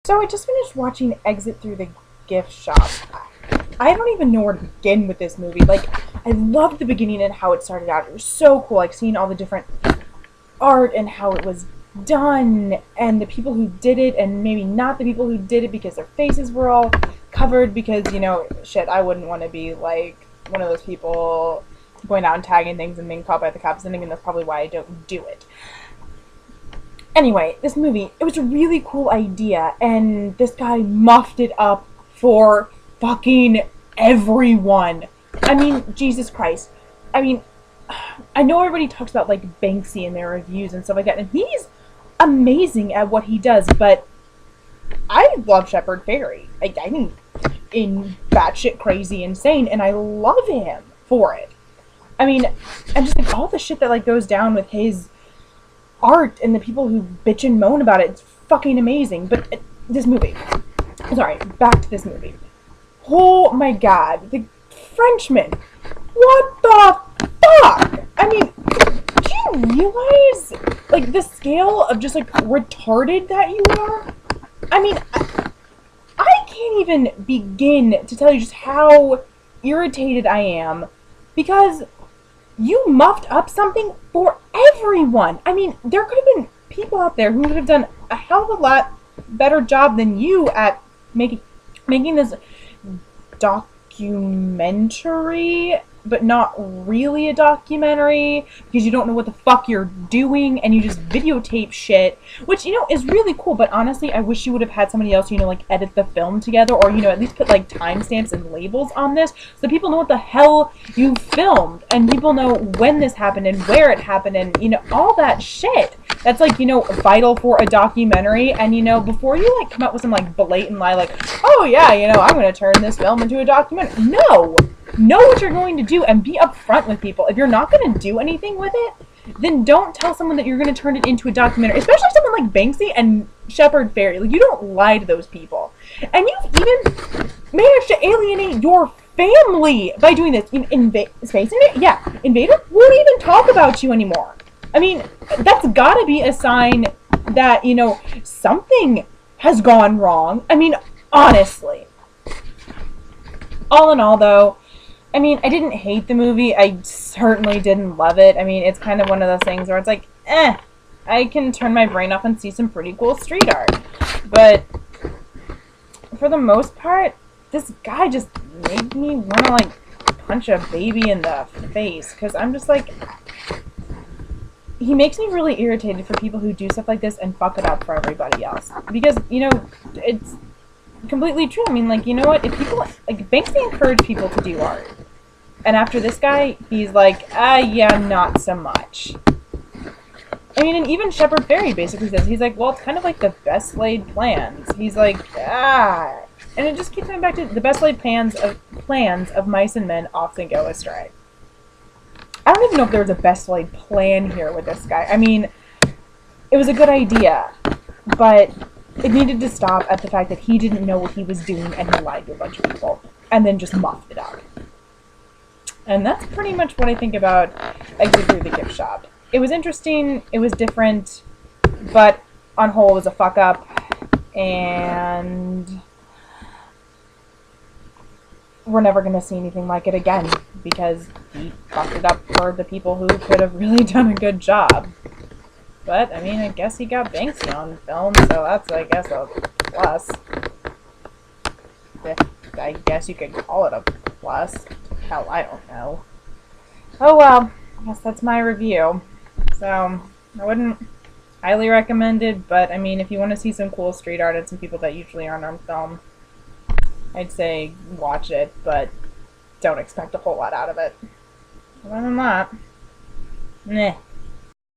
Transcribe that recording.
So I just finished watching Exit Through the Gift Shop. I don't even know where to begin with this movie. Like, I loved the beginning and how it started out. It was so cool, like seeing all the different art and how it was done, and the people who did it, and maybe not the people who did it because their faces were all covered. Because shit, I wouldn't want to be like one of those people going out and tagging things and being caught by the cops, and that's probably why I don't do it. Anyway, this movie, it was a really cool idea, and this guy muffed it up for fucking everyone. I mean, Jesus Christ. I mean, I know everybody talks about, like, Banksy and their reviews and stuff like that, and he's amazing at what he does, but I love Shepard Fairey. I think in batshit crazy insane, and I love him for it. I mean, and just, like, all the shit that, like, goes down with his art and the people who bitch and moan about it, it's fucking amazing. But this movie, sorry, back to this movie. Oh my god, the Frenchman. What the fuck? I mean, do you realize, like, the scale of just, like, retarded that you are? I mean, I can't even begin to tell you just how irritated I am, because you muffed up something for everyone. I mean, there could have been people out there who would have done a hell of a lot better job than you at making this documentary, but not really a documentary, because you don't know what the fuck you're doing and you just videotape shit, which, is really cool. But honestly, I wish you would have had somebody else, like, edit the film together, or, at least put, like, timestamps and labels on this so people know what the hell you filmed, and people know when this happened and where it happened, and, all that shit. That's, like, vital for a documentary. And, before you, like, come up with some, like, blatant lie, like, oh yeah, I'm gonna turn this film into a documentary. No! Know what you're going to do and be upfront with people. If you're not going to do anything with it, then don't tell someone that you're going to turn it into a documentary. Especially someone like Banksy and Shepard Fairey. Like, you don't lie to those people. And you've even managed to alienate your family by doing this. Space Invader? Yeah. Invader won't even talk about you anymore. I mean, that's got to be a sign that, something has gone wrong. I mean, honestly. All in all, though, I mean, I didn't hate the movie. I certainly didn't love it. I mean, it's kind of one of those things where it's like, I can turn my brain off and see some pretty cool street art. But for the most part, this guy just made me want to, like, punch a baby in the face. Because I'm just like, he makes me really irritated for people who do stuff like this and fuck it up for everybody else. Because, it's completely true. I mean, like, you know what? If people, like, Banksy encouraged people to do art. And after this guy, he's like, yeah, not so much. I mean, and even Shepard Fairey basically says, he's like, well, it's kind of like the best laid plans. He's like, And it just keeps coming back to the best laid plans of mice and men often go astray. I don't even know if there was a best laid plan here with this guy. I mean, it was a good idea, but it needed to stop at the fact that he didn't know what he was doing and he lied to a bunch of people and then just muffed it up. And that's pretty much what I think about Exit Through the Gift Shop. It was interesting, it was different, but on whole it was a fuck up, and we're never going to see anything like it again because he fucked it up for the people who could have really done a good job. But, I mean, I guess he got Banksy on film, so that's, I guess, a plus. I guess you could call it a plus. Hell, I don't know. Oh well, I guess that's my review. So, I wouldn't highly recommend it, but, I mean, if you want to see some cool street art and some people that usually aren't on film, I'd say watch it, but don't expect a whole lot out of it. Other than that, meh.